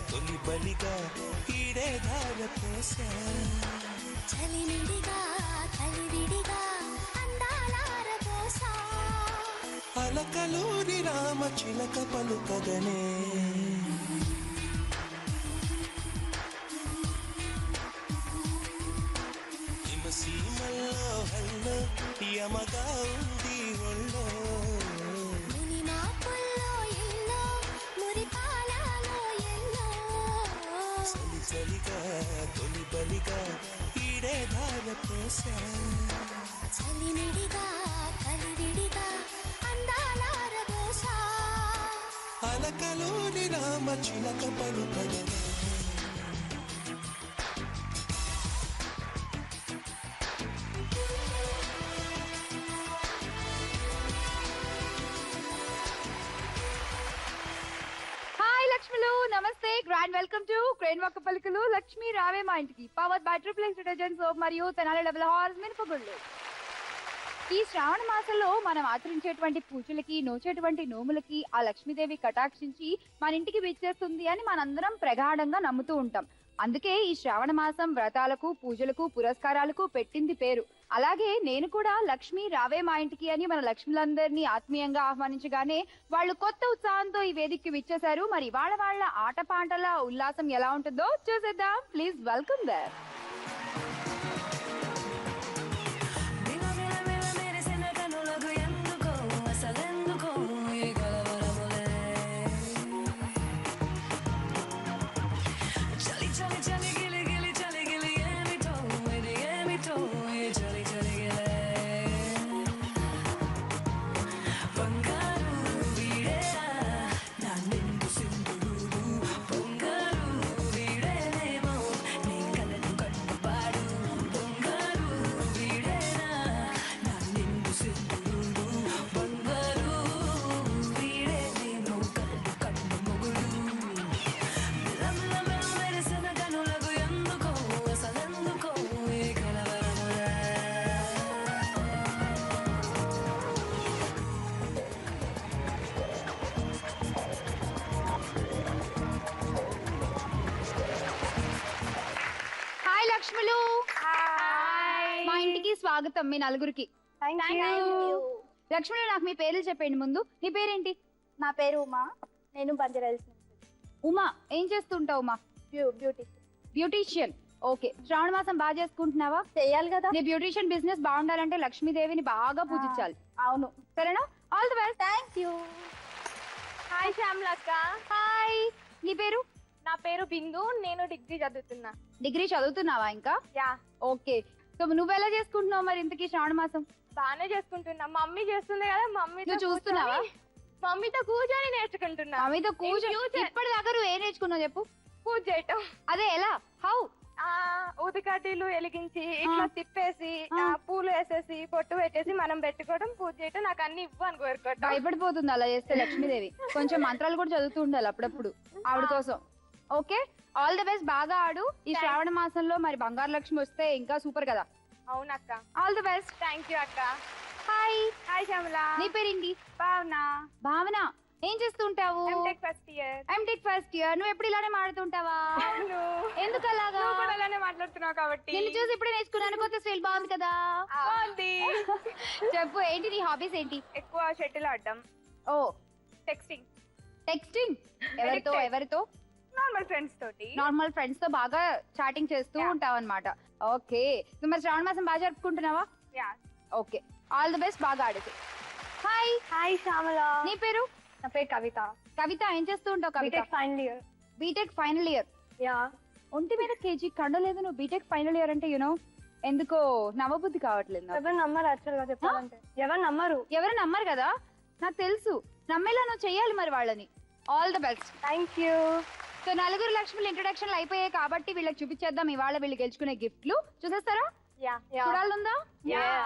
తొలి బలిగా ఈడే ధార పోసా చలిమిడిగా కలివిడిగా అందాలార పోసా అలకలూరి రామ చిలక పలుకగనే హిమసీమల్లో హల్లో యమగా ఉంది ఒళ్ళో మునిమాపుల్లో ఎల్లో మురిపాలలో ఎల్లో చలి చలిగా తొలి బలిగా ఈడే ధార పోసా చలిమిడిగా కలివిడిగా అందాలార పోసా అలకలూరి రామ చిలక పలుకగనే లక్ష్మిలు నమస్తే గ్రాండ్ వెల్కమ్ టు క్రేన్ వక్క పలుకులు లక్ష్మి రావే మా ఇంటికి power by triple X detergent soap మరియు తెనాలి డబుల్ హార్స్ మినపగుళ్ళు. ఈ శ్రావణ మాసంలో మనం ఆచరించేటువంటి పూజలకి నోచేటువంటి నోములకి ఆ లక్ష్మీదేవి కటాక్షించి మన ఇంటికి విచ్చేస్తుంది అని మనందరం ప్రగాఢంగా నమ్ముతూ ఉంటాం. అందుకే ఈ శ్రావణ మాసం వ్రతాలకు పూజలకు పురస్కారాలకు పెట్టింది పేరు. అలాగే నేను కూడా లక్ష్మి రావే మా ఇంటికి అని మన లక్ష్ములందరినీ ఆత్మీయంగా ఆహ్వానించగానే వాళ్ళు కొత్త ఉత్సాహంతో ఈ వేదికకి విచ్చేశారు. మరి వాళ్ళ ఆటపాటల ఉల్లాసం ఎలా ఉంటుందో చూసేద్దాం. Please welcome there. లక్ష్ములు మా ఇంటికి స్వాగతం మీ నలుగురికి. లక్ష్ములు నాకు మీ పేర్లు చెప్పండి. ముందు నీ పేరేంటి? నా పేరు ఉమా, నేను బంజారాహిల్స్. ఉమా, ఏం చేస్తుంటావు? ఉమా బ్యూటీషియన్. ఓకే, శ్రావణ మాసం బాగా చేసుకుంటున్నావా? చేయాలి కదా. నీ బ్యూటీషియన్ బిజినెస్ బాగుండాలంటే లక్ష్మీదేవిని బాగా పూజించాలి. అవును, సరేనా? All the best. Thank you. Hi శ్యామలక్క. హాయ్, నీ పేరు? నా పేరు బిందు, నేను డిగ్రీ చదువుతున్నా. డిగ్రీ చదువుతున్నావా ఇంకా? యా. ఓకే, సో నువ్వు ఎలా చేసుకుంటున్నావు మరి ఇంతకీ శ్రావణ మాసం? బాగానే చేసుకుంటున్నా. మమ్మీ చేస్తుంది కదా, మమ్మీతో చూస్తున్నావా? మమ్మీతో కూర్చొని నేర్చుకుంటున్నా. మమ్మీతో కూర్చొని ఇప్పటిదాకా నువ్వు ఏం నేర్చుకున్నావు చెప్పు? పూజ చేయటం. అదే ఎలా? హౌ? ఊదికాటీలు వెలిగించి ఇట్లా తిప్పేసి పూలు వేసేసి పొట్టు పెట్టేసి మనం పెట్టుకోవడం, పూజ చేయటం. నాకు అన్ని ఇవ్వు అని కోరుకోవటం. భయపడిపోతుంది అలా చేస్తే లక్ష్మీదేవి. కొంచెం మంత్రాలు కూడా చదువుతూ ఉండాలి అప్పుడప్పుడు ఆవిడ కోసం. ఓకే, ఆల్ ది బెస్ట్, బాగా ఆడు. ఈ శ్రావణ మాసంలో మరి బంగారు లక్ష్మి వస్తే ఇంకా సూపర్ కదా. అవునక్క. All the best. Thank you అక్క. హాయ్. హాయ్ శ్యామల. నీ పేరేంటి? భావన. భావన, ఏం చేస్తుంటావు? MTech first year. MTech first year. నువ్వు ఎప్పుడు ఇలానే మాడుతుంటావా? ఎందుకు అలాగా? అలానే మాట్లాడుతున్నావు కాబట్టి. నిన్ను చూసి ఇప్పుడే నేర్చుకున్నాను. కొత్త స్టైల్ బాగుంది కదా. చెప్పు, ఏంటి నీ హాబీస్ ఏంటి? ఎక్కువ షటిల్ ఆడడం. ఓ, టెక్స్టింగ్. టెక్స్టింగ్ ఎవరితో? ఎవరితో? నార్మల్ ఫ్రెండ్స్ తోటి. నార్మల్ ఫ్రెండ్స్ తో బాగా చాటింగ్ చేస్తూ ఉంటావు అనమాట. ఓకే, మరి శ్రావణ మాసం బాగా జరుపుకుంటున్నావా? Yeah. Okay, all the best, బాగా ఆడేసి. హాయ్. హాయ్ శ్యామల. నీ పేరు? నా పేరు కవిత. కవిత, ఏం చేస్తూ ఉంటావు Kavitha? BTech final year. BTech final year. Yeah. ఒంటి మీద కేజీ కండలేదు, నువ్వు బీటెక్ ఫైనల్ ఇయర్ అంటే యూనో ఎందుకో నవ్వబుద్ధి కావట్లేదు. ఎవరు నమ్మరు యాక్చువల్ గా చెప్పాలంటే. ఎవరు నమ్మరు. ఎవరు నమ్మరు కదా, నాకు తెలుసు. నమ్మేలా నువ్వు చెయ్యాలి మరి వాళ్ళని. All the best. Thank you. So నలుగురు లక్ష్ములు ఇంట్రొడక్షన్లు అయిపోయాయి కాబట్టి వీళ్ళకి చూపించేద్దాం ఇవాళ వీళ్ళు గెలుచుకునే గిఫ్ట్లు. చూసేస్తారా? చూడాలందా?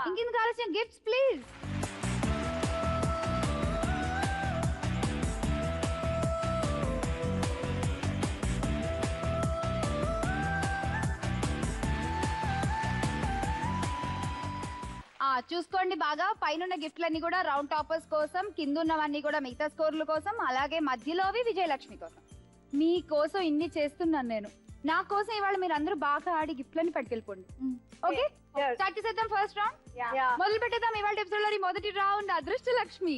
ఇంకెందుకు ఆలస్యం, గిఫ్ట్స్ ప్లీజ్. చూసుకోండి బాగా. పైన గిఫ్ట్లన్నీ కూడా రౌండ్ టాపర్స్ కోసం, కింద ఉన్నవన్నీ కూడా మిగతా స్కోర్ల కోసం, అలాగే మధ్యలోవి విజయలక్ష్మి కోసం. మీకోసం ఇన్ని చేస్తున్నాను నేను. నా కోసం ఇవాళ మీరు అందరూ బాగా ఆడి గిఫ్ట్లని పట్టుకెళ్ళిపోండి. ఓకే, స్టార్ట్ చేసేద్దాం ఫస్ట్ రౌండ్. మొదలు పెట్టేద్దాం ఇవాళ ఎపిసోడ్ లోని మొదటి రౌండ్ అదృష్ట లక్ష్మి.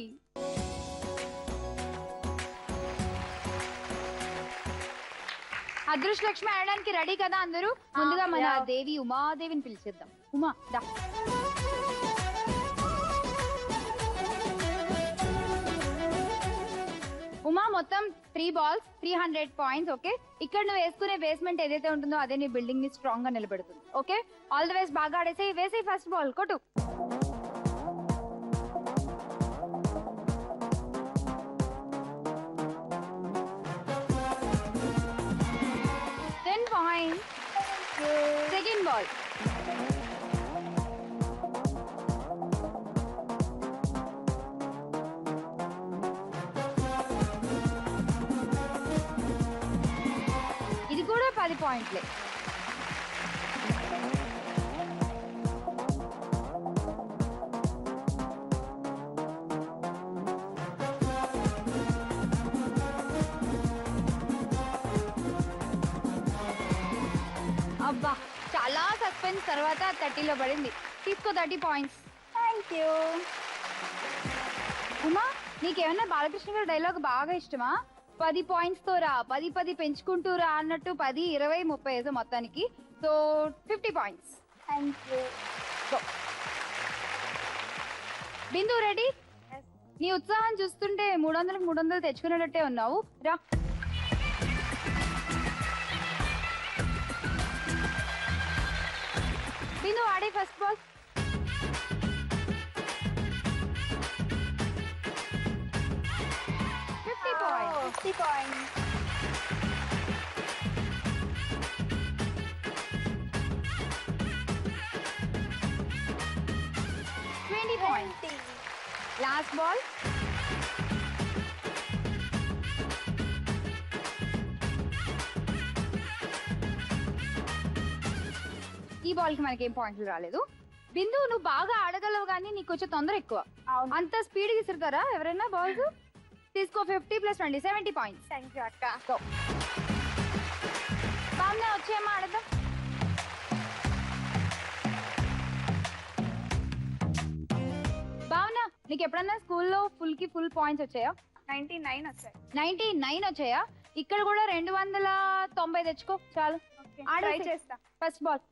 అదృష్ట లక్ష్మి ఆడడానికి రెడీ కదా అందరూ? ముందుగా మన దేవి ఉమాదేవిని పిలిచేద్దాం. ఉమా దా. ఉమా మొత్తం 3 balls 300 points. ఓకే, ఇక్కడ నువ్వు వేసుకునే బేస్మెంట్ ఏదైతే ఉంటుందో అదే నీ బిల్డింగ్ ని స్ట్రాంగ్ గా నిలబెడుతుంది. Okay, all the best. బాగా ఆడేసి వేసి ఫస్ట్ బాల్ కొట్టు. Second ball. ఇది కూడా 10 పాయింట్లే. అబ్బా, చాలా సస్పెన్స్ తర్వాత 30లో పడింది. తీసుకో 30 పాయింట్స్. Thank you. ఉమా, నీకేమన్నా బాలకృష్ణ గారి డైలాగ్ బాగా ఇష్టమా? 10 points తో రా, 10 పెంచుకుంటూ రా అన్నట్టు 10, 20, 30 మొత్తానికి. So 50 points. Thank you. Bindu ready? నీ ఉత్సాహం చూస్తుంటే 300కి 300 తెచ్చుకునేటట్టే ఉన్నావు. రా. బిందు ఆడే first ball. $50 points. $20 points. Last ball. ఈ బాల్ కి మనకేం పాయింట్లు రాలేదు. బిందు, నువ్వు బాగా ఆడగలవు కానీ నీకు కొంచెం తొందర ఎక్కువ. అంత స్పీడ్ విసురుతారా ఎవరైనా బాల్స్? తీసుకో 50 + 20 70 పాయింట్స్. థ్యాంక్ యూ అక్క. బాగా వచ్చేయమ్మా, ఆడదాం. భావన, నీకు ఎప్పుడన్నా స్కూల్లో ఫుల్ పాయింట్స్ వచ్చాయా? 99 వచ్చాయి. 99 వచ్చాయా? ఇక్కడ కూడా 290 తెచ్చుకో చాలు. ట్రై చేస్తా. First ball.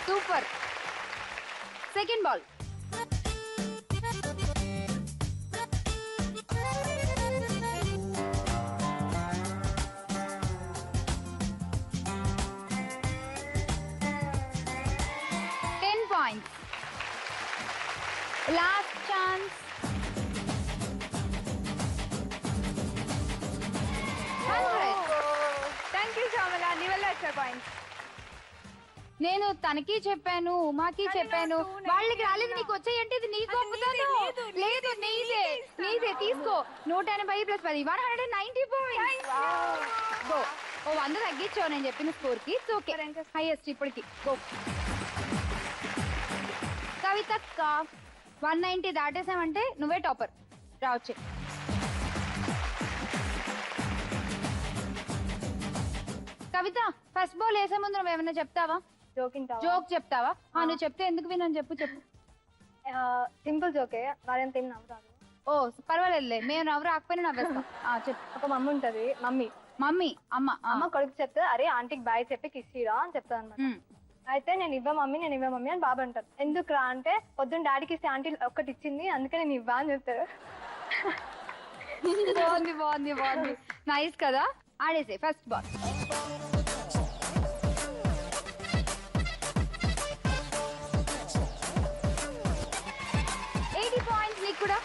Super. Second ball. points. Last chance. 100. Thank you Shyamala, నీ వల్ల వచ్చే పాయింట్స్. నేను తనకి చెప్పాను, ఉమాకి చెప్పాను, వాళ్ళకి రాలేదు. నీకు వచ్చాయంటే ఇది నీకు అమ్ముతాను. లేదు, నీదే నీదే. తీసుకో. 180 + 10 190 పాయింట్స్. గో. ఓ 100 తగ్గించావు నేను చెప్పిన స్కోర్ కి. ఓకే, హైయెస్ట్ ఇప్పటికి. గో. కవిత 190 దాటేసామంటే నువ్వే టాపర్. రావచ్చే. కవిత, ఫస్ట్ బాల్ వేసే ముందు నువ్వు ఏమైనా చెప్తావా? జోక్ చెప్తావా? నువ్వు చెప్తే ఎందుకు వినని చెప్పు. సింపుల్ జోకే, వాళ్ళంత ఏం నవ్వుతాను. ఓ పర్వాలేదులే, మేము నవ్వు రాకపోయినా నవ్వేస్తాం. చెప్పు. ఒక మమ్మీ ఉంటది. మమ్మీ అమ్మ కొడుకు చెప్తే, అరే ఆంటీకి బాయ్ చెప్పి కిస్ ఇరా అని చెప్తాను అనమాట. అయితే నేను ఇవ్వ మమ్మీ అని బాబు అంటారు. ఎందుకు రా అంటే, పొద్దున్న డాడీకి ఇస్తే ఆంటీ ఒక్కటి ఇచ్చింది, అందుకే నేను ఇవ్వా అని చెప్తారు. బాగుంది బాగుంది బాగుంది. నైస్ కదా. ఆడేసే ఫస్ట్ బాల్. పాయింట్స్ నీకు కూడా.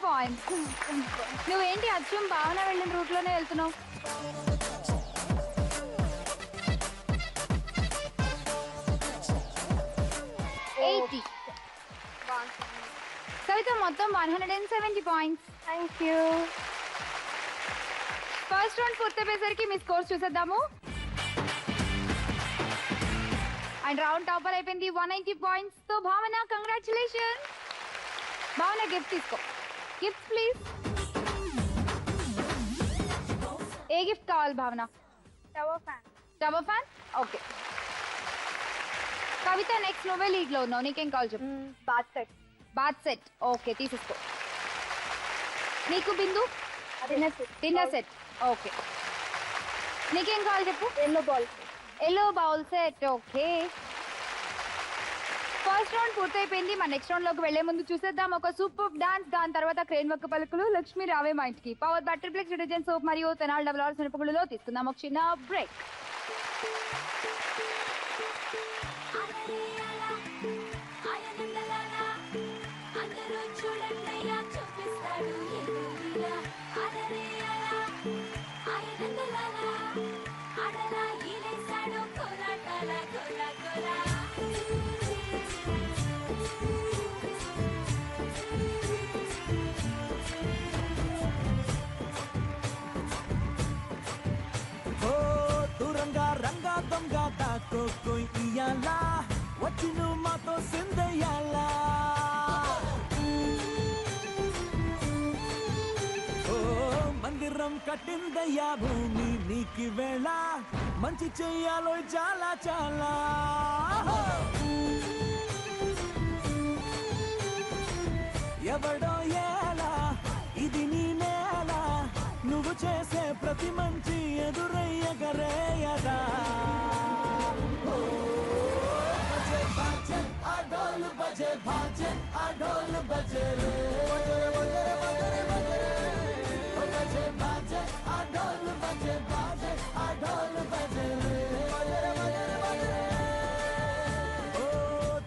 పాయింట్స్. నువ్వేంటి అచ్చం భావన వెళ్ళిన రూట్ లోనే వెళ్తున్నావు? కవిత మొత్తం 170 points. Thank you. First round పూర్తయ్యేసరికి మీ స్కోర్స్ చూసేద్దాము. అండ్ రౌండ్ టాపర్ అయిపోయింది 190 పాయింట్స్ తో. భావన, కంగ్రాచులేషన్. భావన గిఫ్ట్ తీసుకో. Gift please. ఏ గిఫ్ట్ కావాలి Bhavana? Tower fan. Tower fan, okay. Kavitha, next నువ్వే లీగ్ లో ఉన్నావు, నీకేం కావాలి చెప్పు. Bath set. Bath set, okay తీసేసుకో. నీకు బిందు? Dinner set, okay. నీకేం కావాలి చెప్పు. Yellow ball. Yellow bowl set, okay. First round పూర్తయిపోయింది. మన నెక్స్ట్ రౌండ్ లోకి వెళ్లే ముందు చూసేద్దాం ఒక సూపర్ డాన్స్. దాని తర్వాత క్రేన్ వక్క పలుకులు, లక్ష్మి రావే మా ఇంటికి, power by triplex detergent soap మరియు తెనాలి డబుల్ ఆర్స్ మినపగుళ్ళలో తీసుకుందాం ఒక చిన్న బ్రేక్. దొంగ దాకో కోయి ఇయ్యాలా, వచ్చి నువ్వు మాతో సిందయ్యాలా. ఓ మందిరం కట్టిందయ్యా భూమి నీకి వేళ, మంచి చెయ్యాలో చాలా చాలా. ఎవడో ఎలా ఇది నీ నేల, నువ్వు చేసే ప్రతి మంచి ఎదురయ్యగరేయదా. బజే బాజే ఆ డోలు, బజే బాజే ఆ డోలు, బజే రే బజే బజే బజే బాజే ఆ డోలు, బజే బాజే ఆ డోలు, బజే రే బజే. ఓ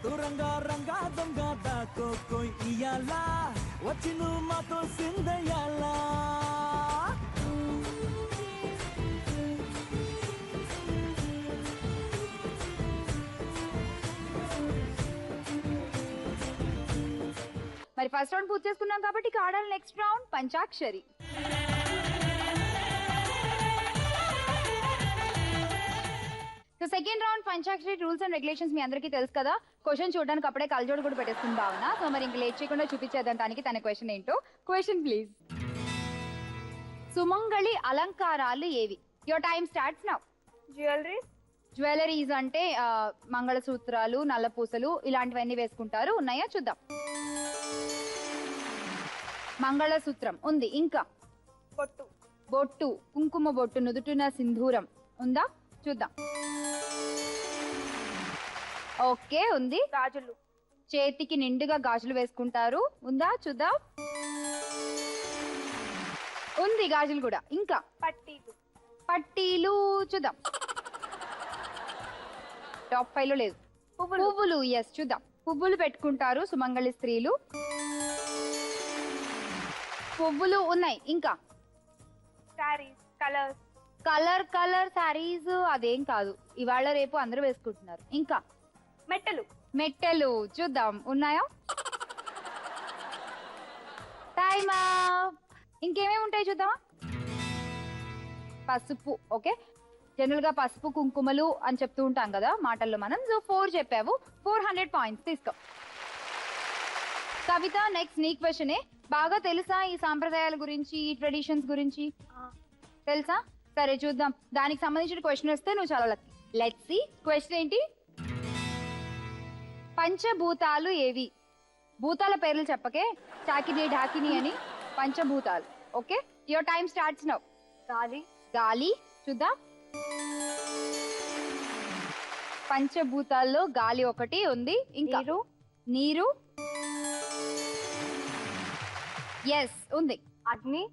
తురంగా రంగా దొంగ దాకో కోయి ఇయ్యాలా, వచ్చి నువ్వు మాతో సిందయ్యాలా. మరి ఫస్ట్ రౌండ్ పూర్తి చేసుకున్నాం కాబట్టి ఇక ఆడాలి నెక్స్ట్ రౌండ్ పంచాక్షరి. సో సెకండ్ రౌండ్ పంచాక్షరి రూల్స్ అండ్ రెగ్యులేషన్స్ మీ అందరికీ తెలుసు కదా. క్వశ్చన్ చూడడానికి అప్పుడే కలజోడు కూడా పెట్టేస్తుంది భావన. సో మరి ఇంక లేట్ చేయకుండా చూపించేద్దాం దానికి తన క్వశ్చన్ ఏంటో. Question please. సుమంగళి అలంకారాలు ఏవి? Your time starts now. Jewellery. Jewelleries అంటే మంగళసూత్రాలు, నల్లపూసలు ఇలాంటివన్నీ వేసుకుంటారు. ఉన్నాయా చూద్దాం. మంగళసూత్రం ఉంది, ఇంకా బొట్టు. బొట్టు, కుంకుమ బొట్టు, నుదుటిన సింధూరం ఉందా చూద్దాం. ఓకే ఉంది. గాజులు. చేతికి నిండుగా గాజులు వేసుకుంటారు. ఉందా చూద్దాం. ఉంది గాజులు కూడా. ఇంకా పట్టీలు. పట్టీలు చూద్దాం. టాప్ 5 లో లేదు. పువ్వులు, ఎస్ చూద్దాం. పువ్వులు పెట్టుకుంటారు సుమంగళి స్త్రీలు. పువ్వులు ఉన్నాయి. ఇంకా శారీస్. కలర్స్. కలర్ శారీస్ అదేం కాదు, ఇవాళ రేపు అందరూ వేసుకుంటున్నారు. ఇంకా మెట్టెలు చూద్దాం. ఉన్నాయా? Time up. ఇంకేమేమి ఉంటాయి చూద్దామా. పసుపు, ఓకే. జనరల్ గా పసుపు కుంకుమలు అని చెప్తూ ఉంటాం కదా మాటల్లో మనం. సో 4 చెప్పావు, 400 పాయింట్స్ తీసుకో. కవిత, నెక్స్ట్ నీ క్వశ్చనే. బాగా తెలుసా ఈ సాంప్రదాయాల గురించి, ఈ ట్రెడిషన్స్ గురించి? తెలుసా? సరే చూద్దాం. దానికి సంబంధించిన క్వశ్చన్ వస్తే నువ్వు చాలా లక్కీ. Let's see. క్వశ్చన్ ఏంటి? పంచభూతాలు ఏవి? భూతాల పేర్లు చెప్పకే, చాకిని ఢాకిని అని. పంచభూతాలు, okay. Your time starts now. గాలి చూద్దాం. పంచభూతాల్లో గాలి ఒకటి ఉంది. ఇంకా నీరు, ఎస్ ఉంది. అగ్ని,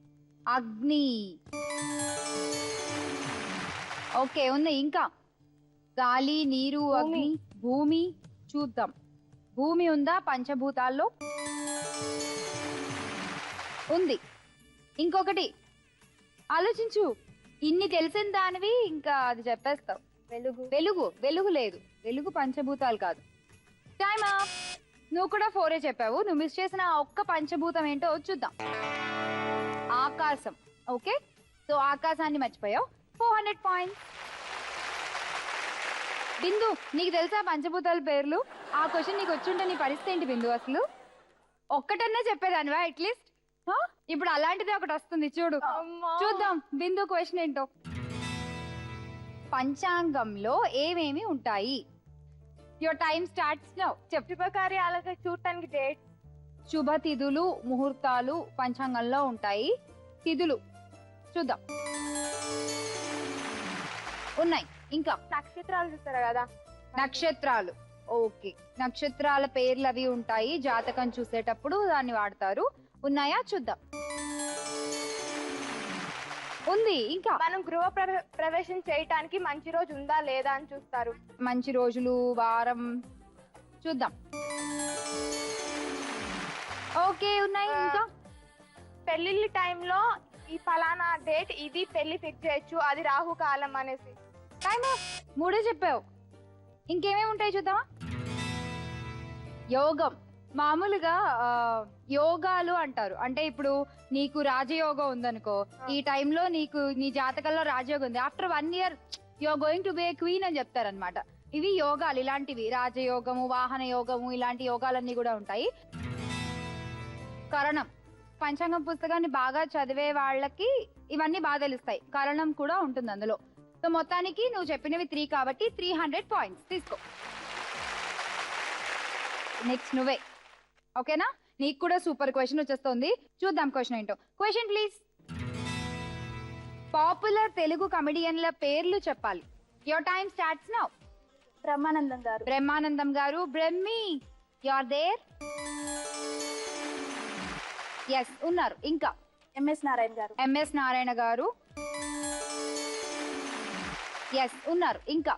ఓకే ఉంది. ఇంకా గాలి, నీరు, అగ్ని, భూమి చూద్దాం. భూమి ఉందా పంచభూతాల్లో? ఉంది. ఇంకొకటి ఆలోచించు. ఇన్ని తెలిసిన దానివి ఇంకా అది చెప్పేస్తావు. వెలుగు లేదు. వెలుగు పంచభూతాలు కాదు. Time up. నువ్వు కూడా 4 చెప్పావు. నువ్వు మిస్ చేసిన ఆ ఒక్క పంచభూతం ఏంటో చూద్దాం. ఆకాశం. ఓకే, సో ఆకాశాన్ని మర్చిపోయావు. 400 పాయింట్స్. బిందు, నీకు తెలుసా పంచభూతాల పేర్లు? ఆ క్వశ్చన్ నీకు వచ్చుంటే నీ పరిస్థితి ఏంటి బిందు? అసలు ఒక్కటన్నా చెప్పేదానివా అట్లీస్ట్? ఇప్పుడు అలాంటిది ఒకటి వస్తుంది చూడు. చూద్దాం బిందు క్వశ్చన్ ఏంటో. పంచాంగంలో ఏమేమి ఉంటాయి? Your time starts now. శుభకార్యాలకు చూడటానికి డేట్. శుభ తిథులు, ముహూర్తాలు పంచాంగంలో ఉంటాయి. తిథులు చూద్దాం. ఉన్నాయి. ఇంకా నక్షత్రాలు చూస్తారా కదా? నక్షత్రాలు. ఓకే, నక్షత్రాల పేర్లు అవి ఉంటాయి. జాతకం చూసేటప్పుడు దాన్ని వాడతారు. ఉన్నాయా? చూద్దాం. ఉంది. ఇంకా మనం గృహ ప్రవేశం చేయటానికి మంచి రోజు ఉందా లేదా అని చూస్తారు. మంచి రోజులు, వారం చూద్దాం. ఓకే, ఉన్నాయి. ఇంకా పెళ్లిళ్ళ టైంలో ఈ ఫలానా డేట్ ఇది పెళ్లి ఫిక్స్ చేయొచ్చు, అది రాహుకాలం అనేసి. టైమ్ 3 చెప్పావు. ఇంకేమేమి ఉంటాయి చూద్దామా? యోగం. మామూలుగా యోగాలు అంటారు. అంటే ఇప్పుడు నీకు రాజయోగం ఉందనుకో, ఈ టైంలో నీకు నీ జాతకంలో రాజయోగం ఉంది. After 1 year you're going to be a queen అని చెప్తారనమాట. ఇవి యోగాలు. ఇలాంటివి రాజయోగము, వాహన యోగము, ఇలాంటి యోగాలన్నీ కూడా ఉంటాయి. కరణం. పంచాంగం పుస్తకాన్ని బాగా చదివే వాళ్ళకి ఇవన్నీ బాగా తెలుస్తాయి. కరణం కూడా ఉంటుంది అందులో. సో మొత్తానికి నువ్వు చెప్పినవి 3 కాబట్టి 300 పాయింట్స్ తీసుకో. నెక్స్ట్ నువ్వే. ఓకేనా? నీకు కూడా సూపర్ క్వశ్చన్ వచ్చేస్తుంది. చూద్దాం క్వశ్చన్ ఏంటో. Question please. పాపులర్ తెలుగు కమెడియన్ల పేర్లు చెప్పాలి. Your time starts now. Brahmanandam garu. Brahmanandam garu. Brahmi, you are there? Yes, ఉన్నారు. ఇంకా ఎంఎస్ నారాయణ గారు. ఎంఎస్ నారాయణ గారు. ఎస్, ఉన్నారు. ఇంకా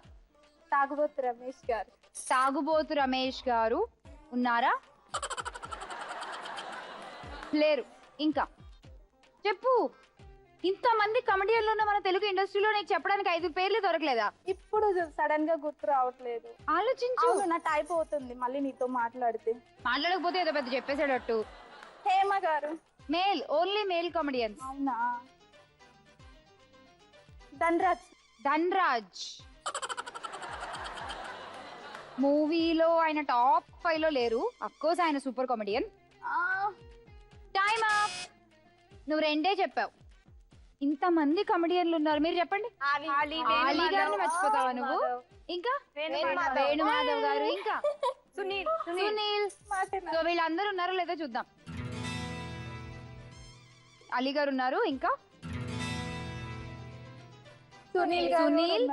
తాగుబోతు రమేష్ గారు. తాగుబోతు రమేష్ గారు ఉన్నారా? లేరు. ఇంకా చెప్పు. ఇంతమంది కమెడియన్లు ఉన్న మన తెలుగు ఇండస్ట్రీలో నీకు చెప్పడానికి 5 పేర్లు దొరకలేదా? ఇప్పుడు సడన్ గా గుర్తు రావట్లేదు. ఆలోచించు. నా టైప్ అవుతుంది మళ్ళీ నీతో మాట్లాడితే. మాట్లాడకపోతే ఏదో పెద్ద చెప్పేసాడట్టు. హేమ గారు. Male, only male comedians. అవునా? ధన్రాజ్. ధన్రాజ్ మూవీలో ఆయన టాప్ 5 లో లేరు. అఫ్ కోర్స్ ఆయన సూపర్ కామెడియన్. Time up. నువ్వు 2 చెప్పావు. ఇంతమంది కమెడియన్లు ఉన్నారు, మీరు చెప్పండి. ఆలీ గారిని మర్చిపోతావా నువ్వు? ఇంకా వేణుమాధవ్ గారు. ఇంకా సునీల్. సో వీళ్ళందరూ ఉన్నారో లేదో చూద్దాం. అలీ గారు ఉన్నారు. ఇంకా సునీల్,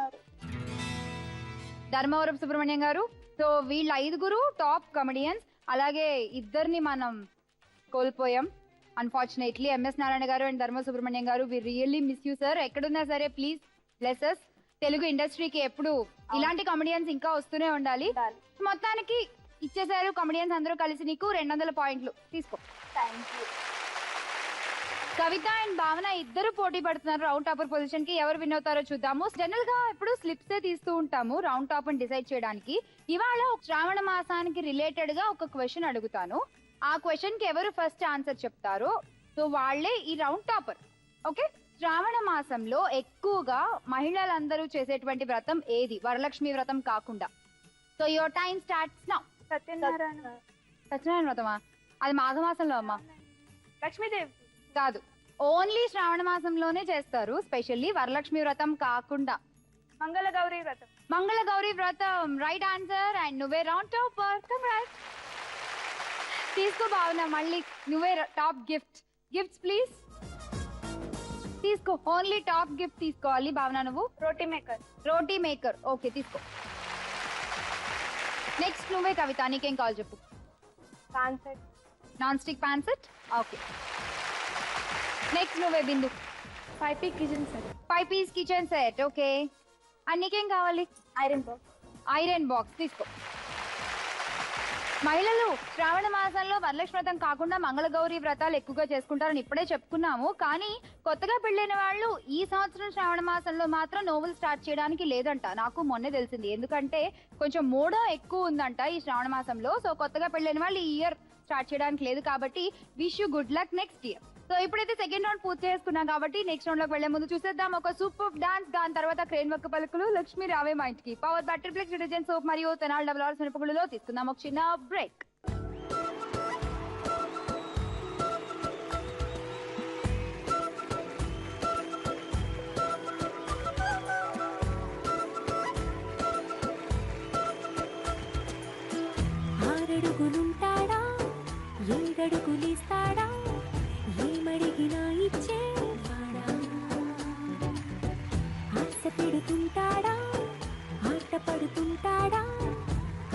ధర్మవరం సుబ్రహ్మణ్యం గారు. సో వీళ్ళ 5 టాప్ కమెడియన్స్. అలాగే 2 మనం కోల్పోయాం అన్ఫార్చునేట్లీ. ఎంఎస్ నారాయణ గారు and Dharma Subrahmanyam garu. We really miss you sir. ఎక్కడున్నా సరే ప్లీజ్ బ్లెస్ us. తెలుగు ఇండస్ట్రీకి ఎప్పుడు ఇలాంటి కమెడియన్స్ ఇంకా వస్తూనే ఉండాలి. మొత్తానికి ఇచ్చేసారు కమెడియన్స్ అందరూ కలిసి. నీకు 200 పాయింట్లు తీసుకో. కవిత అండ్ భావన ఇద్దరు పోటీ పడుతున్నారు రౌండ్ టాపర్ పొజిషన్ కి. ఎవరు విన్ అవుతారో చూద్దాము. జనరల్ గా ఎప్పుడు స్లిప్స్ తీస్తూ ఉంటాము రౌండ్ టాప్ అని డిసైడ్ చేయడానికి. ఇవాళ శ్రావణ మాసానికి రిలేటెడ్ గా ఒక క్వశ్చన్ అడుగుతాను. ఆ క్వశ్చన్ కి ఎవరు ఫస్ట్ ఆన్సర్ చెప్తారో సో వాళ్లే ఈ రౌండ్ టాపర్. ఓకే, శ్రావణ మాసంలో ఎక్కువగా మహిళలందరూ చేసేటువంటి వ్రతం ఏది? వరలక్ష్మి వ్రతం కాకుండా. So your time starts now. Satyanarayana వ్రతమా? అది మాఘమాసంలో అమ్మా. లక్ష్మీదేవి కాదు, ఓన్లీ శ్రావణ మాసంలోనే చేస్తారు. స్పెషల్లీ వరలక్ష్మి వ్రతం కాకుండా. మంగళగౌరి వ్రతం. మంగళగౌరి వ్రతం రైట్ ఆన్సర్. అండ్ నువ్వే రౌండ్ టాపర్. కంగ్రాట్స్. తీసుకో భావన, మళ్ళీ నువ్వే టాప్ గిఫ్ట్. గిఫ్ట్స్ ప్లీజ్ తీసుకో. ఓన్లీ టాప్ గిఫ్ట్ తీసుకోవాలి భావన నువ్వు. రోటీ మేకర్. రోటీ మేకర్. ఓకే తీసుకో. నెక్స్ట్ నువ్వే కవిత, నీకేం కావాలి చెప్పు. Pan set. Non stick pan set. Okay. Next నువ్వే బిందు. 5 piece kitchen set. 5 piece kitchen set. Okay. And నీకేం కావాలి? Iron box. ఐరన్ బాక్స్ తీసుకో. మహిళలు శ్రావణ మాసంలో వరలక్ష్మి వ్రతం కాకుండా మంగళగౌరి వ్రతాలు ఎక్కువగా చేసుకుంటారని ఇప్పుడే చెప్పుకున్నాము. కానీ కొత్తగా పెళ్ళైన వాళ్ళు ఈ సంవత్సరం శ్రావణ మాసంలో మాత్రం నోవెల్ స్టార్ట్ చేయడానికి లేదంట. నాకు మొన్నే తెలిసింది. ఎందుకంటే కొంచెం మూడో ఎక్కువ ఉందంట ఈ శ్రావణ మాసంలో. సో కొత్తగా పెళ్ళైన వాళ్ళు ఈ ఇయర్ స్టార్ట్ చేయడానికి లేదు. కాబట్టి wish you good luck next year. So ఇప్పుడైతే సెకండ్ రౌండ్ పూర్తి చేసుకున్నాం కాబట్టి నెక్స్ట్ రౌండ్ లోకి వెళ్లే ముందు చూసేద్దాం ఒక సూపర్ డాన్స్. దాని తర్వాత క్రేన్ వర్క్ పలుకులు లక్ష్మి రావే మా ఇంటికి పవర్ బ్యాటరీ ప్లెక్స్ డిటర్జెంట్ సోప్ మరియు తెనాలి డబుల్ ఆర్స్ మినపగుళ్ళలో తీసుకుందాం ఒక చిన్న బ్రేక్. ఆరడుగులుంటాడా ఏడడుగులిస్తాడా ఏమడిగినా ఇచ్చేవాడా ఆశ పెడుతుంటాడా ఆట పడుతుంటాడా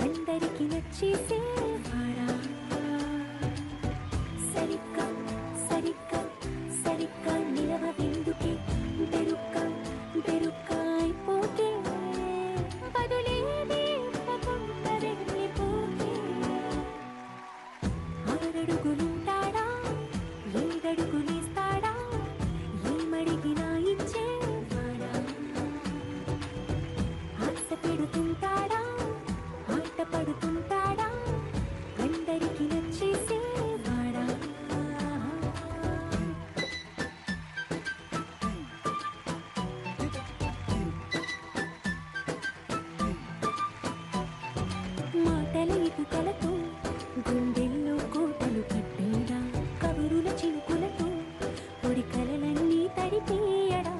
అందరికి నచ్చేసేవాడా సరిగ్గా సరిగ్గా సరిగ్గా నిలవెందుకే బెరుక్క బెరుక్క అయిపోతే బదులేది ఇవ్వకుండా వెళ్ళిపోతే ఆరడుగులుంటాడా ఏడడుగులిస్తాడా ఏమడిగినా ఇచ్చేవాడా ఆశ పెడుతుంటాడా ఆట పడుతుంటాడా అందరికి నచ్చేసేవాడా మాటల ఇటుకలతో గుండెల్లో కోటలు కట్టేడా కబురుల చినుకులతో పొడి కలలన్నీ తడిపేయడా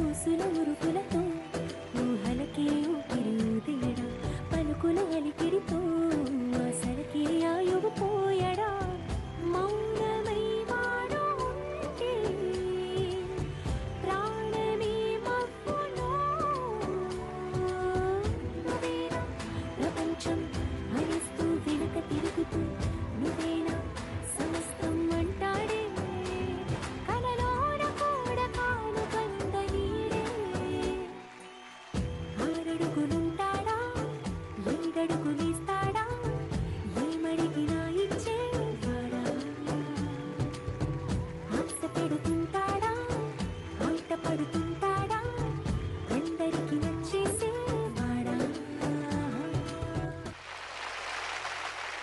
ఊసుల ఉరుకులతో ఊహలకే ఊపిరి ఊదేయడా పలుకుల అలికిడితో అసలకే ఆయువు పోయడా మౌనమై వాడు ఉంటే ప్రాణమే మబ్బులో నువ్వేనా ప్రపంచం హరిస్తూ వెనుక తిరుగుతూ నువ్వేనా సమస్తం అంటాడే కలలోన కూడా కాను కంద నీడే ఆరడుగులుంటాడా ఏడడుగులిస్తాడా ఏమడిగినా ఇచ్చేవాడా ఆశ పెడుతుంటాడా ఆట పడుతుంటాడా అందరికి నచ్చేసేవాడా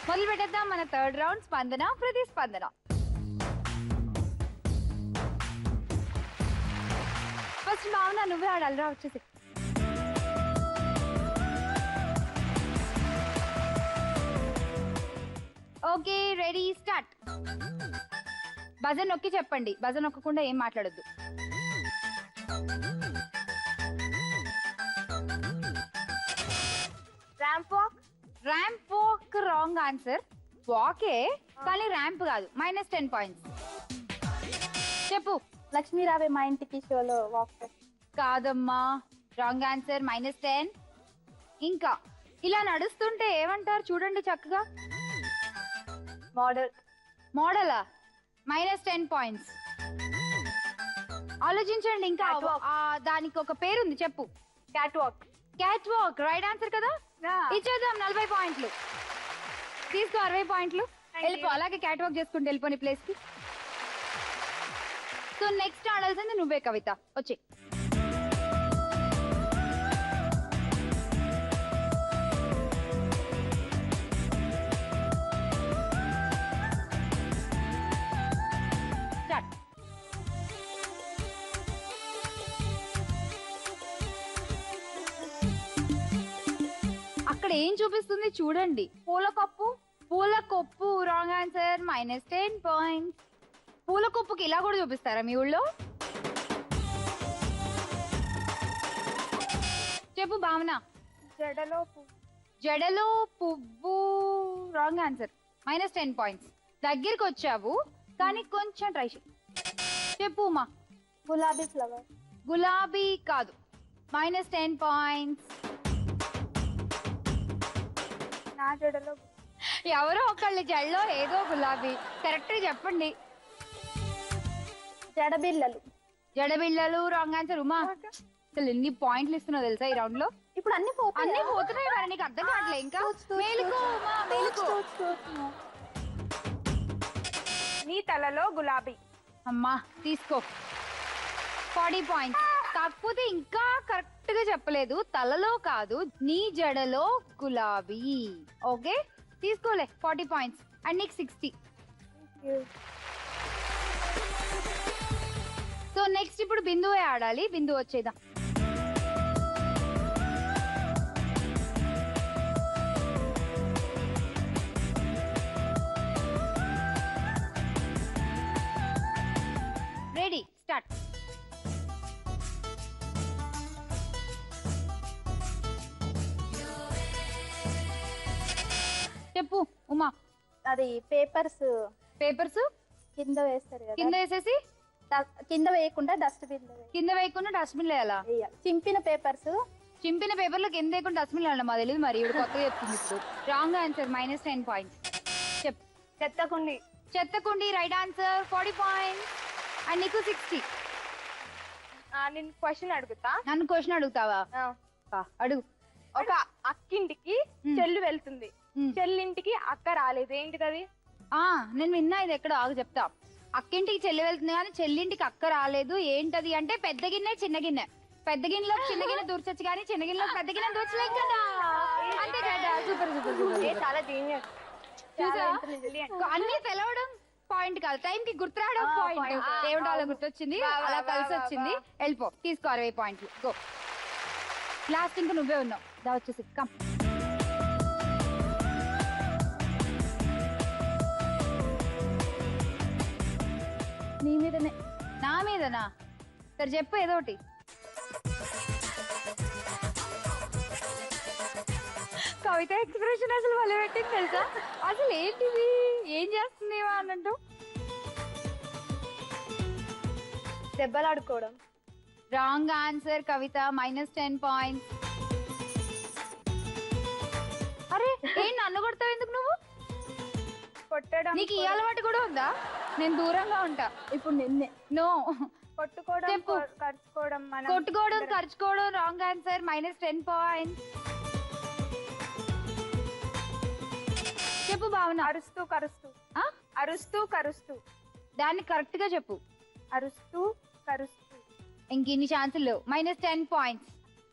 మొదలు పెట్టేద్దాం మన థర్డ్ రౌండ్ స్పందన ప్రతిస్పందన. ఫస్ట్ భావన నువ్వే ఆడాలిరా వచ్చేసి. Okay ready start. బజర్ నొక్కి చెప్పండి. బజర్ నొక్కకుండా ఏం మాట్లాడొద్దు. Ramp walk ramp walk wrong answer. వాకే కానీ ర్యాంప్ కాదు. -10 పాయింట్స్. చెప్పు. లక్ష్మీ రావే మా ఇంటికి షోలో వాక్ కాదమ్మా రాంగ్ ఆన్సర్. -10. ఇంకా ఇలా నడుస్తుంటే ఏమంటారు చూడండి చక్కగా. మోడల్ మోడలా? -10 పాయింట్స్. ఆలోచించండి. ఇంకా Catwalk. దానికి ఒక పేరుంది చెప్పు. Cat walk cat walk right answer కదా. ఇచ్చేద్దాం 40 పాయింట్లు. తీసుకో 60 పాయింట్లు. వెళ్ళిపో. అలాగే క్యాట్ వాక్ చేసుకుంటూ వెళ్ళిపోని ప్లేస్ కి. సో నెక్స్ట్ ఆడాల్సింది నువ్వే కవిత. వచ్చి అక్కడ ఏం చూపిస్తుంది చూడండి. పూల కప్పు. పూల కొప్పు రాంగ్ ఆన్సర్. -10 పాయింట్స్. పూల కొప్పుకి ఇలా కూడా చూపిస్తారా మీ ఊళ్ళో? చెప్పు భావన. జడలో జడలో పువ్వు రాంగ్ ఆన్సర్. -10 పాయింట్స్. దగ్గరికి వచ్చావు కానీ కొంచెం ట్రై చేయి. చెప్పు ఉమా. గులాబీ ఫ్లవర్ గులాబీ కాదు. -10 పాయింట్స్. నా జడలో ఎవరో ఒకళ్ళ జడలో ఏదో గులాబీ. కరెక్ట్ చెప్పండి. జడబిళ్ళలు జడబిళ్ళలు రాంగ్ ఆన్సర్. ఉమా అసలు ఎన్ని పాయింట్లు ఇస్తున్నావు తెలుసా ఈ రౌండ్ లో? ఇప్పుడు అన్ని అన్ని పోతున్నాయి మరి, నీకు అర్థం కావట్లే ఇంకా. మేలుకో ఉమా, మేలుకో. నీ తలలో గులాబీ. అమ్మా తీసుకో 40 పాయింట్స్. కాకపోతే ఇంకా కరెక్ట్ గా చెప్పలేదు, తలలో కాదు నీ జడలో గులాబీ. ఓకే తీసుకోలే 40 పాయింట్స్. అండ్ నీకు 60. సో నెక్స్ట్ ఇప్పుడు బిందువే ఆడాలి. బిందు వచ్చేదా? Ready start. చెప్పు ఉమా. అది పేపర్స్ పేపర్స్ కింద వేస్తారు కదా, కింద వేసేసి కింద వేయకుండా డస్ట్బిన్ కింద వేయకుండా డస్ట్బిన్ వేయాలా? చింపిన పేపర్స్. చింపిన పేపర్లు కింద వేయకుండా డస్ట్బిన్ వేయాలి. మా తెలియదు మరి, ఇప్పుడు కొత్తగా చెప్తుంది. ఇప్పుడు రాంగ్ ఆన్సర్, -10 పాయింట్స్. చెప్పు. చెత్తకుండి. చెత్తకుండి రైట్ ఆన్సర్, 40 పాయింట్స్. అండ్ నీకు 60. నేను క్వశ్చన్ అడుగుతా. నన్ను క్వశ్చన్ అడుగుతావా? అడుగు. ఒక అక్కింటికి చెల్లు వెళ్తుంది, చెల్లింటికి అక్క రాలేదు, ఏంటిది అది? నేను విన్నా ఇది ఎక్కడ, ఆగు చెప్తా. అక్కింటికి చెల్లి వెళ్తుంది కానీ చెల్లింటికి అక్క రాలేదు, ఏంటది అంటే పెద్ద గిన్నె చిన్న గిన్నె. పెద్ద గిన్నెలో చిన్న గిన్నె దూర్చొచ్చు కానీ చిన్న గిన్నెలో పెద్ద గిన్నె దూర్చలేం కదా. అంతే కదా. Super super super. చాలా జీనియస్. అన్ని తెలవడం పాయింట్ కాదు, టైం కి గుర్తురావడం పాయింట్. ఏమిటో అలా గుర్తొచ్చింది, అలా కలిసి వచ్చింది. వెళ్ళిపో, తీసుకో 60 పాయింట్లు. గో. లాస్ట్ ఇంకా నువ్వే ఉన్నావు. దా వచ్చేసి కమ్. నీ మీదనే. నా మీదనా? సరే చెప్పు ఏదో ఒకటి. కవిత ఎక్స్ప్రెషన్ అసలు వల్ల పెట్టింది తెలుసా? అసలు ఏంటిది, ఏం చేస్తుంది అన్నట్టు. దెబ్బలాడుకోవడం. రాంగ్ ఆన్సర్ కవిత, -10 పాయింట్స్. అరే ఏం నన్ను కొడతావు ఎందుకు నువ్వు? కొట్టడం. నీకు ఈ అలవాటు కూడా ఉందా? నేను దూరంగా ఉంటా ఇప్పుడు నిన్నే. నో. కొట్టుకోవడం, చెప్పు. ఖర్చుకోవడం. కొట్టుకోవడం ఖర్చుకోవడం రాంగ్ ఆన్సర్, -10 పాయింట్స్. చెప్పు భావన. అరుస్తూ కరుస్తూ. అరుస్తూ కరుస్తూ. దాన్ని కరెక్ట్ గా చెప్పు. అరుస్తూ కరుస్తూ. ఇంక ఇన్ని ఛాన్సులు లేవు. -10 పాయింట్స్.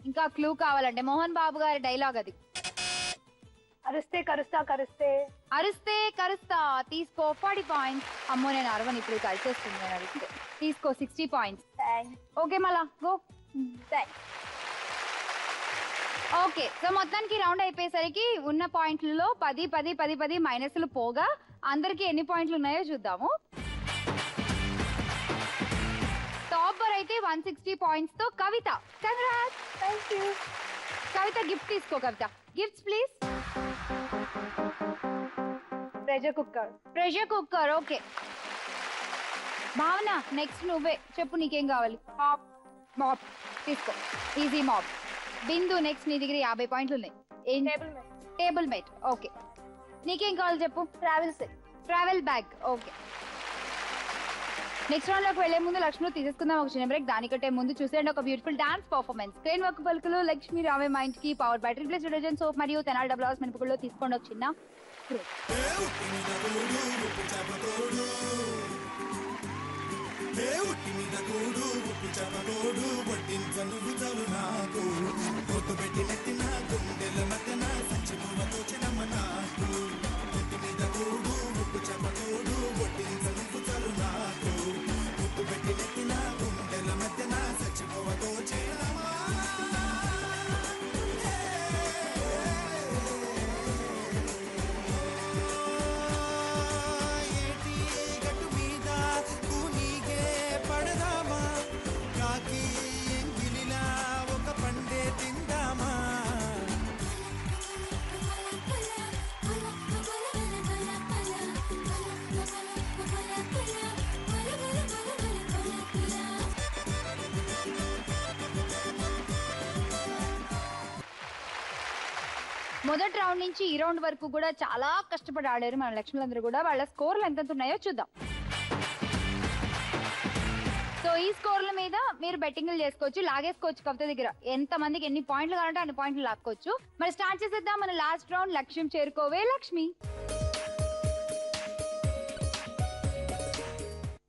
ఇంకా క్లూ కావాలంటే మోహన్ బాబు గారి డైలాగ్ అది. అరుస్తే కరుస్తా, కరుస్తే అరుస్తే కరుస్తా. తీసుకో 40 పాయింట్స్. అమ్మో నేను అరవని, ఇప్పుడు కలిసి వస్తుంది నేను అడిగితే. తీసుకో 60 పాయింట్స్. ఓకే మళ్ళా గో. ఓకే సో మొత్తానికి రౌండ్ అయిపోయేసరికి ఉన్న పాయింట్లలో 10 10 10 10 మైనస్లు పోగా అందరికి ఎన్ని పాయింట్లు ఉన్నాయో చూద్దాము. టాపర్ అయితే 160 పాయింట్స్ తో Kavitha. Congrats. Thank you. Kavitha gift తీసుకో. Kavitha gifts please. Pressure cooker. Pressure cooker. Okay Bhavana next నువ్వే చెప్పు, నీకేం కావాలి? మాప్ తీసుకో, ఈజీ మాప్. బిందు నెక్స్ట్, నీ దగ్గర 50 పాయింట్లు ఉన్నాయి. Table mate. ఓకే నీకేం కావాలి చెప్పు? Travel bag. Okay next round లోకి వెళ్లే ముందు లక్ష్మిలో తీసేసుకుందాం ఒక చిన్న బ్రేక్. దానికంటే ముందు చూసేయండి ఒక beautiful dance performance. Crane work పలుకులు లక్ష్మి రావే మైండ్ కి power by triple S detergent soap మరియు తెనాలి డబుల్ హౌస్ మినపగుళ్ళలో తీసుకోండి ఒక చిన్న బ్రేక్. మొదటి రౌండ్ నుంచి ఈ రౌండ్ వరకు కూడా చాలా కష్టపడి ఆడారు మన లక్ష్ములందరూ కూడా. వాళ్ళ స్కోర్లు ఎంత ఉన్నాయో చూద్దాం. సో ఈ స్కోర్ల మీద మీరు బెట్టింగ్లు చేసుకోవచ్చు, లాగేసుకోవచ్చు. కవిత దగ్గర ఎంత మందికి ఎన్ని పాయింట్లు కావాలంటే అన్ని పాయింట్లు లాక్కోవచ్చు. మరి స్టార్ట్ చేసేద్దాం మన లాస్ట్ రౌండ్. లక్ష్యం చేరుకోవే లక్ష్మి.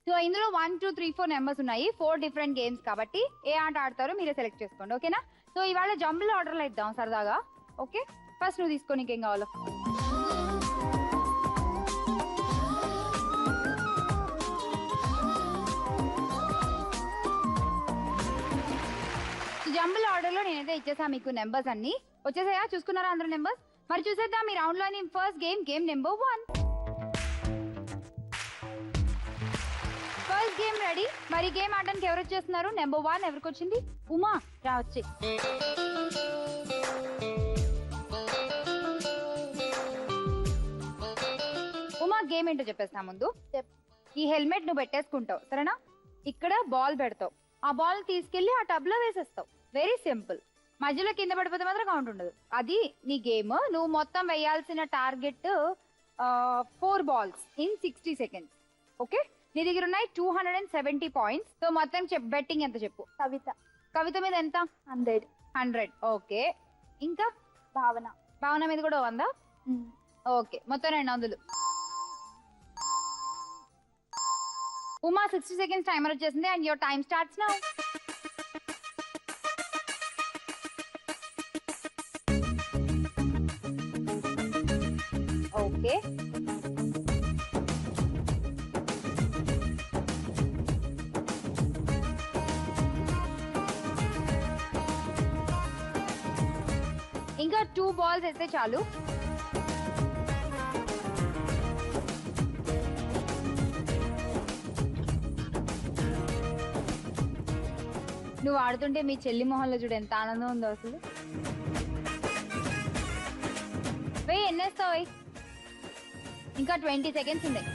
సో ఇందులో 1, 2, 3, 4 నెంబర్స్ ఉన్నాయి. 4 డిఫరెంట్ గేమ్స్ కాబట్టి ఏ ఆట ఆడతారో మీరే సెలెక్ట్ చేసుకోండి. ఓకేనా? సో ఇవాళ జంబుల్ ఆర్డర్లో ఇద్దాం సరదాగా. ఓకే, ఫస్ట్ నువ్వు తీసుకో, నీకేం కావాలో. జంబుల్ ఆర్డర్ లో నేనైతే ఇచ్చేసా మీకు నెంబర్స్ అన్ని. వచ్చేసాయా? చూసుకున్నారా అందరూ నెంబర్స్? మరి చూసేద్దాం మీ రౌండ్ లోని first game number 1. First game ready. మరి గేమ్ ఆడడానికి ఎవరు వచ్చేస్తున్నారు? నెంబర్ 1 ఎవరికి వచ్చింది? ఉమా, రా వచ్చి. ఉమా, గేమ్ ఏంటో చెప్పేస్తా ముందు. ఈ హెల్మెట్ నువ్వు పెట్టేసుకుంటావు, సరేనా? ఇక్కడ బాల్ పెడతావు, ఆ బాల్ తీసుకెళ్లి ఆ టబ్ లో వేసేస్తావు. Very simple. మధ్యలో కింద పడిపోతే మాత్రం కౌంట్ ఉండదు. అది నీ గేమ్. నువ్వు మొత్తం వేయాల్సిన target 4 balls in 60 seconds. Okay, నీ దగ్గర ఉన్నాయి 270 points. సో మొత్తం బెట్టింగ్ ఎంత చెప్పు? కవిత మీద ఎంత? 100. ఓకే, ఇంకా భావన మీద కూడా 100. ఓకే, మొత్తం 200. ఉమా 60 seconds టైమర్ వచ్చేసింది and your time starts now. Okay, ఇంకా 2 balls వేస్తే చాలు. నువ్వు ఆడుతుంటే మీ చెల్లి మొహంలో చూడు ఎంత ఆనందం ఉందో అసలు. వెయ్యి ఎన్నేస్తావు? ఇంకా 20 seconds ఉన్నాయి.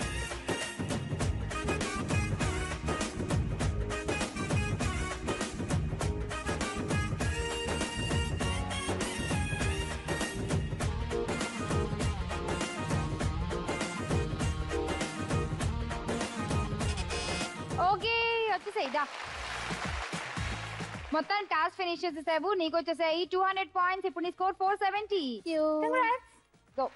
ఓకే, వచ్చేసాయి. దా, మొత్తం టాస్క్ ఫినిష్ చేసేసావు. నీకు వచ్చేసాయి 200 points. ఇప్పుడు నీ స్కోర్ 470. గో.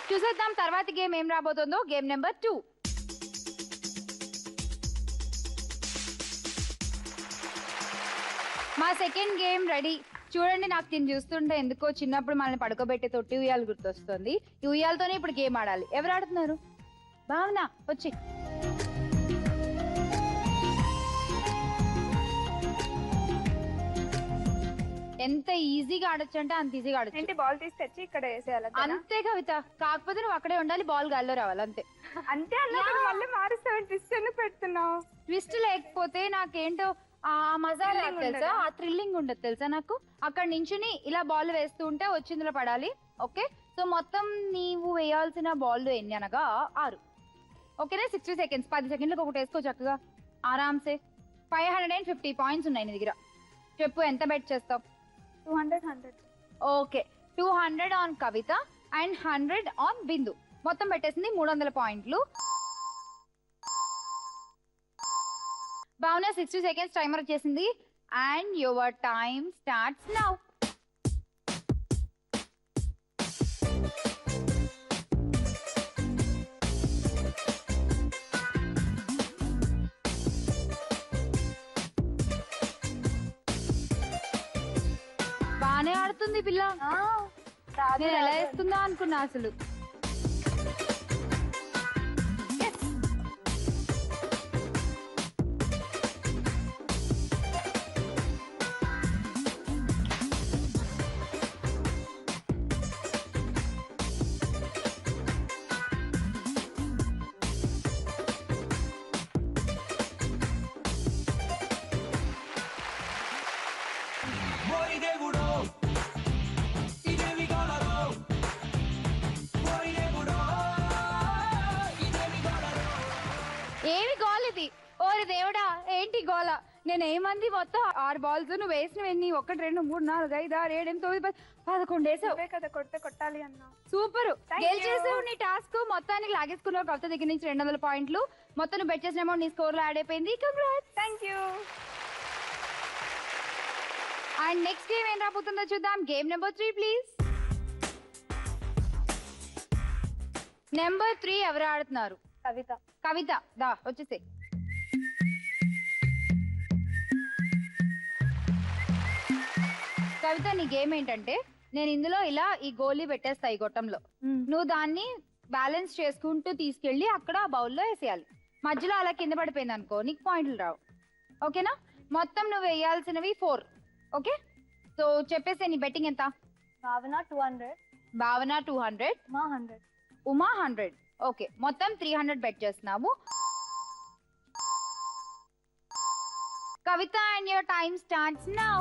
చూసేద్దాం తర్వాత గేమ్ ఏం రాబోతుందో. Game number 2. మా సెకండ్ గేమ్ రెడీ. చూడండి, నాకు దీన్ని చూస్తుంటే ఎందుకో చిన్నప్పుడు మనల్ని పడుకోబెట్టే తొట్టి ఉయ్యాలు గుర్తొస్తుంది. ఈ ఉయ్యాలతోనే ఇప్పుడు గేమ్ ఆడాలి. ఎవరు ఆడుతున్నారు? భావన వచ్చి. ఎంత ఈజీగా ఆడొచ్చు అంటే అంత ఈజీగా ఆడొచ్చు. ఏంటి, బాల్ తీసి తెచ్చి ఇక్కడ వేసేయాలి అంతే కవిత. కాకపోతే నువ్వు అక్కడే ఉండాలి, బాల్ గాల్లో రావాలి అంతే. అంతే అన్నప్పుడు మళ్ళీ మారుస్తావు. ట్విస్ట్ ఎందుకు పెడుతున్నావు? ట్విస్ట్ లేకపోతే నాకేంటో ఆ మజా రాదు తెలుసా, ఆ థ్రిల్లింగ్ ఉండదు తెలుసా నాకు. అక్కడ నించుని ఇలా బాల్ వేస్తూ ఉంటే వచ్చిందులో పడాలి. ఓకే, సో మొత్తం నీవు వేయాల్సిన బాల్ ఎన్ని అనగా 6. ఓకేనా? 60 seconds, 10 సెకండ్లకు ఒకటి వేసుకో చక్కగా ఆరామ్సే. 550 points ఉన్నాయి నీ దగ్గర. చెప్పు, ఎంత బెట్ చేస్తావు? 200. Okay, 200 on Kavitha and 100 on Bindu. మొత్తం పెట్టేసింది 300 పాయింట్లు. భావన 60 seconds టైమర్ వచ్చేసింది and your time starts now. బానే ఆడుతుంది పిల్ల. నేను ఎలా వేస్తుందా అనుకున్నా అసలు. ఏమి గోల్ ఇది? ఓరి దేవుడా, ఏంటి గోల? నేను ఏమంది మొత్తం 6 balls, నువ్వు వేసినవి ఎన్ని? 1, 2, 3, 4, 5, 6, 7, 8, 9, 10, 11 వేసావు కదా. కొట్టాలి అన్నా. సూపర్, గెలిచేసావు నీ టాస్క్. మొత్తానికి లాగేసుకున్నావు కవిత దగ్గర నుంచి 200 పాయింట్లు. మొత్తం నువ్వు బెట్ చేసిన అమౌంట్ నీ స్కోర్ లో యాడ్ అయిపోయింది. Congrats. Thank you. And next game ఏం రాబోతుందో చూద్దాం. Game number 3 please. నెంబర్ 3 ఎవరు ఆడుతున్నారు? కవిత. కవిత దా వచ్చేసే. కవిత నీ గేమ్ ఏంటంటే నేను ఇందులో ఇలా ఈ గోలీ పెట్టేస్తా ఈ గొట్టంలో. నువ్వు దాన్ని బ్యాలెన్స్ చేసుకుంటూ తీసుకెళ్లి అక్కడ బౌల్లో వేసేయాలి. మధ్యలో అలా కింద పడిపోయింది అనుకో నీకు పాయింట్లు రావు. ఓకేనా? మొత్తం నువ్వు వేయాల్సినవి 4. ఓకే సో చెప్పేసే నీ బెట్టింగ్ ఎంత? భావన 200. భావన 200. మా 100. ఉమా 100. ఓకే మొత్తం 300 బెట్ చేస్తున్నాము. Kavitha and your time starts now.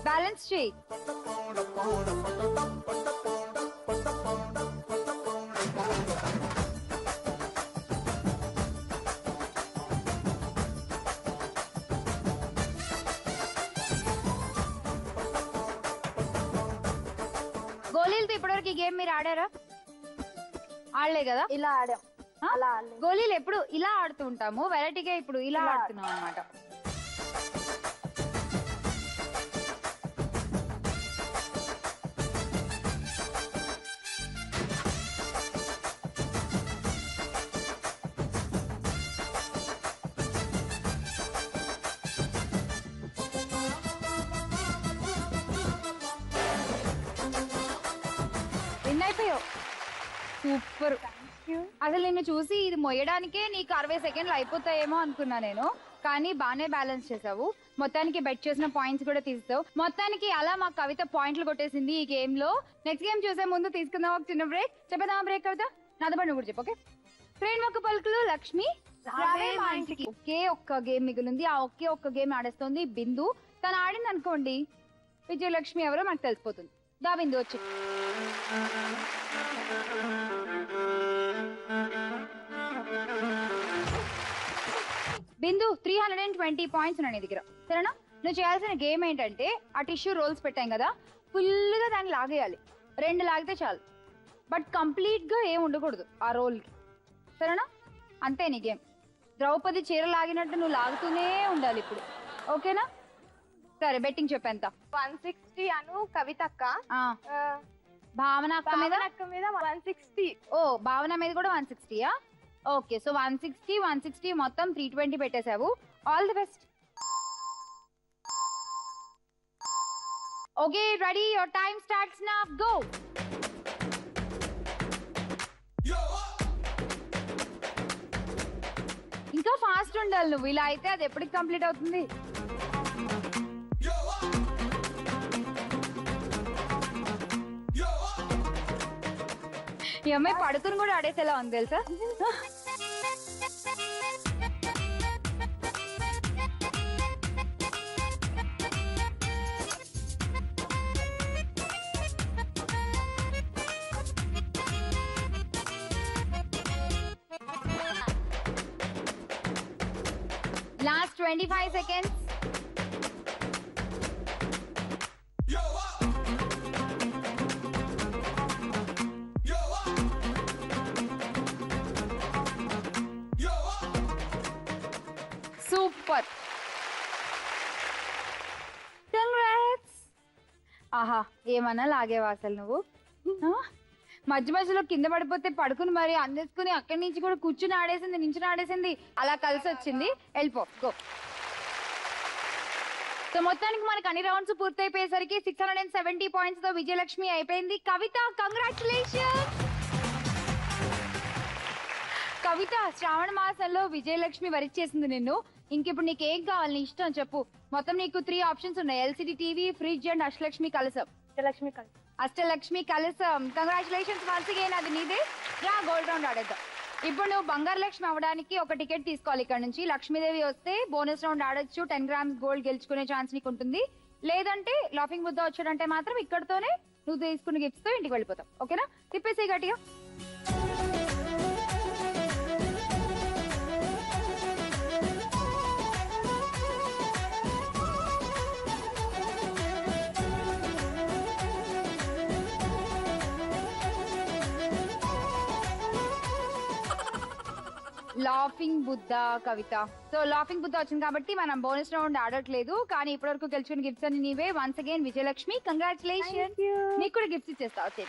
Balance చేయి. గోళీలతో ఇప్పటివరకు ఈ గేమ్ మీరు ఆడారా? ఆడలే కదా? ఇలా ఆడాం. అలా ఆడలేదు. గోళీలు ఎప్పుడు ఇలా ఆడుతూ ఉంటాము, వెరైటీగా ఇప్పుడు ఇలా ఆడుతున్నాం అన్నమాట. సూపర్. అసలు నిన్ను చూసి ఇది మొయ్యడానికే నీకు 60 సెకండ్లు అయిపోతాయేమో అనుకున్నా నేను, కానీ బానే బ్యాలెన్స్ చేసావు. మొత్తానికి బెట్ చేసిన పాయింట్స్ కూడా తీస్తావు. మొత్తానికి అలా మా కవిత పాయింట్లు కొట్టేసింది ఈ గేమ్ లో. నెక్స్ట్ గేమ్ చూసే ముందు తీసుకుందాం ఒక చిన్న బ్రేక్. చెప్పేదామా బ్రేక్ కవిత? నాతో పాటు నువ్వు కూడా చెప్పు. ఓకే ఫ్రెండ్ ఒక పలుకులు లక్ష్మి రావే మా ఇంటికి. ఒకే ఒక్క గేమ్ మిగిలింది. ఆ ఒకే ఒక్క గేమ్ ఆడేస్తోంది బిందు. తను ఆడింది అనుకోండి విజయలక్ష్మి ఎవరో మనకు తెలిసిపోతుంది. దా బిందు వచ్చి. బిందు 320 పాయింట్స్ ఉన్నాయి నీ దగ్గర, సరేనా? నువ్వు చేయాల్సిన గేమ్ ఏంటంటే ఆ టిష్యూ రోల్స్ పెట్టాం కదా, ఫుల్గా దాన్ని లాగేయాలి. 2 లాగితే చాలు, బట్ కంప్లీట్ గా ఏం ఉండకూడదు ఆ రోల్ కి, సరేనా? అంతే నీ గేమ్. ద్రౌపది చీర లాగినట్టు నువ్వు లాగుతూనే ఉండాలి ఇప్పుడు, ఓకేనా? సరే బెట్టింగ్ చెప్పేంత? 160 అను కవితక్క. భావన అక్క మీద 160. ఓ భావన మీద కూడా 160యా? ఓకే సో 160 మొత్తం 320 పెట్టేశావు. All the best. Okay ready, your time starts now, go. ఇంకా ఫాస్ట్ ఉండాలి నువ్వు, ఇలా అయితే అది ఎప్పటికి కంప్లీట్ అవుతుంది? ఈ అమ్మాయి పడుకుని కూడా ఆడేసేలా ఉంది తెలుసా? Last 25 seconds. Super, congrats. ఆహా ఏమన్నా లాగేవా అసలు నువ్వు? మధ్య మధ్యలో కింద పడిపోతే పడుకుని మరి అందేసుకుని అక్కడి నుంచి కూడా కూర్చుని ఆడేసింది, నించుని ఆడేసింది, అలా కలిసి వచ్చింది. వెళ్ళిపో, గో. సో మొత్తానికి మనకు అన్ని రౌండ్స్ పూర్తయిపోయేసరికి 670 పాయింట్స్ తో విజయలక్ష్మి అయిపోయింది. కవిత కంగ్రాచులేషన్. కవిత శ్రావణ మాసంలో విజయలక్ష్మి వరిచేసింది నిన్ను. ఇంకిప్పుడు నీకు ఏం కావాలి, నీ ఇష్టం చెప్పు. మొత్తం నీకు 3 ఆప్షన్స్ ఉన్నాయి: LCD TV, fridge and Ashtalakshmi కలసం. అష్టలక్ష్మి కలసం, కంగ్రాచులేషన్స్ వన్స్ అగైన్, అది నీదే. రా గోల్డ్ రౌండ్ ఆడేద్దాం. ఇప్పుడు నువ్వు బంగారు లక్ష్మి అవ్వడానికి ఒక టికెట్ తీసుకోవాలి. ఇక్కడ నుంచి లక్ష్మీదేవి వస్తే బోనస్ రౌండ్ ఆడొచ్చు, 10 grams గోల్డ్ గెలుచుకునే ఛాన్స్ నీకు ఉంటుంది. లేదంటే లాఫింగ్ బుద్ధ వచ్చాడంటే మాత్రం ఇక్కడతోనే నువ్వు తీసుకున్న గిఫ్ట్స్ తో ఇంటికి వెళ్ళిపోతావు. ఓకేనా? తిప్పేసి గట్టిగా. లాఫింగ్ బుద్ధ కవిత. సో లాఫింగ్ బుద్ధ వచ్చింది కాబట్టి మనం బోనస్ రౌండ్ ఆడట్లేదు, కానీ ఇప్పటివరకు గెలుచుకున్న గిఫ్ట్స్ అని నీవే. Once again Vijayalakshmi, congratulation. నీకు కూడా గిఫ్ట్స్ ఇచ్చేస్తావు.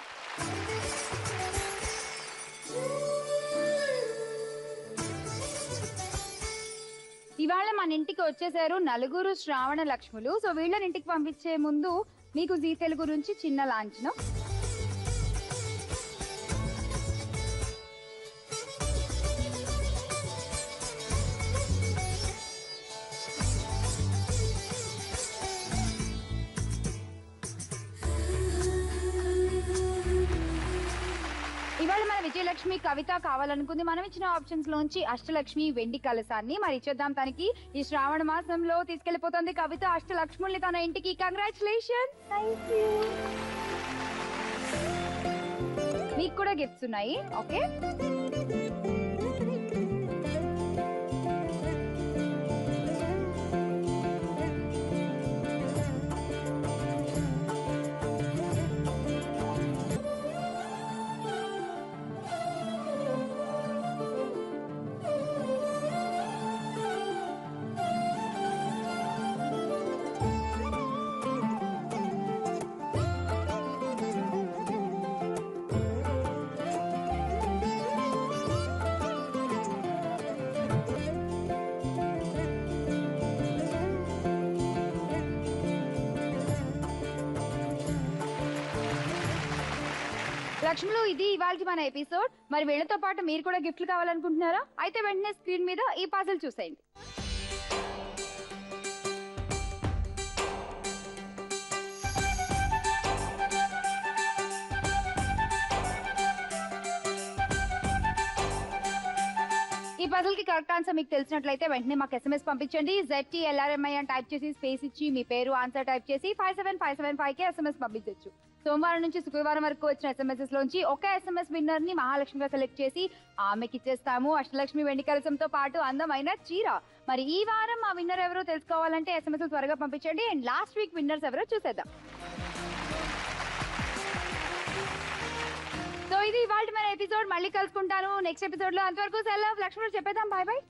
ఇవాళ మన ఇంటికి వచ్చేసారు నలుగురు శ్రావణ లక్ష్ములు. సో వీళ్ళని ఇంటికి పంపించే ముందు మీకు జీ తెలుగు నుంచి చిన్న లాంఛనం. ఇవాళ మన విజయలక్ష్మి కవిత కావాలనుకుంది. మనం ఇచ్చిన ఆప్షన్స్ లోంచి అష్టలక్ష్మి వెండి కలసాన్ని మరి ఇచ్చేద్దాం తనకి. ఈ శ్రావణ మాసంలో తీసుకెళ్లిపోతుంది కవిత అష్టలక్ష్ముల్ని తన ఇంటికి. కంగ్రాచులేషన్. మీకు కూడా గిఫ్ట్స్ ఉన్నాయి. ఓకే, లక్ష్ములు ఇది ఇవాళ మన ఎపిసోడ్. మరి వీళ్ళతో పాటు మీరు కూడా గిఫ్ట్లు కావాలనుకుంటున్నారా? అయితే వెంటనే స్క్రీన్ మీద ఈ పజిల్ చూసేయండి. ఈ పజిల్ కి కరెక్ట్ ఆన్సర్ మీకు తెలిసినట్లయితే వెంటనే మాకు ఎస్ఎంఎస్ పంపించండి. ZTLRMI అని టైప్ చేసి స్పేస్ ఇచ్చి మీ పేరు ఆన్సర్ టైప్ చేసి 57555 కి ఎస్ఎంఎస్ పంపించవచ్చు. సోమవారం నుంచి శుక్రవారం వరకు వచ్చిన ఎస్ఎంఎస్ లోంచి ఒక ఎస్ఎంఎస్ విన్నర్ ని మహాలక్ష్మిగా సెలెక్ట్ చేసి ఆమెకి ఇచ్చేస్తాము అష్టలక్ష్మి వెండి కలసంతో పాటు అందమైన చీర. మరి ఈ వారం ఆ విన్నర్ ఎవరో తెలుసుకోవాలంటే ఎస్ఎంఎస్ త్వరగా పంపించండి. అండ్ లాస్ట్ వీక్ విన్నర్స్ ఎవరో చూసేద్దాం. సో ఇది ఇవాళ మన ఎపిసోడ్. మళ్ళీ కలుసుకుంటాను నెక్స్ట్ ఎపిసోడ్ లో. అంతవరకు సెలవు. లక్ష్మి చెప్పేద్దాం. Bye bye.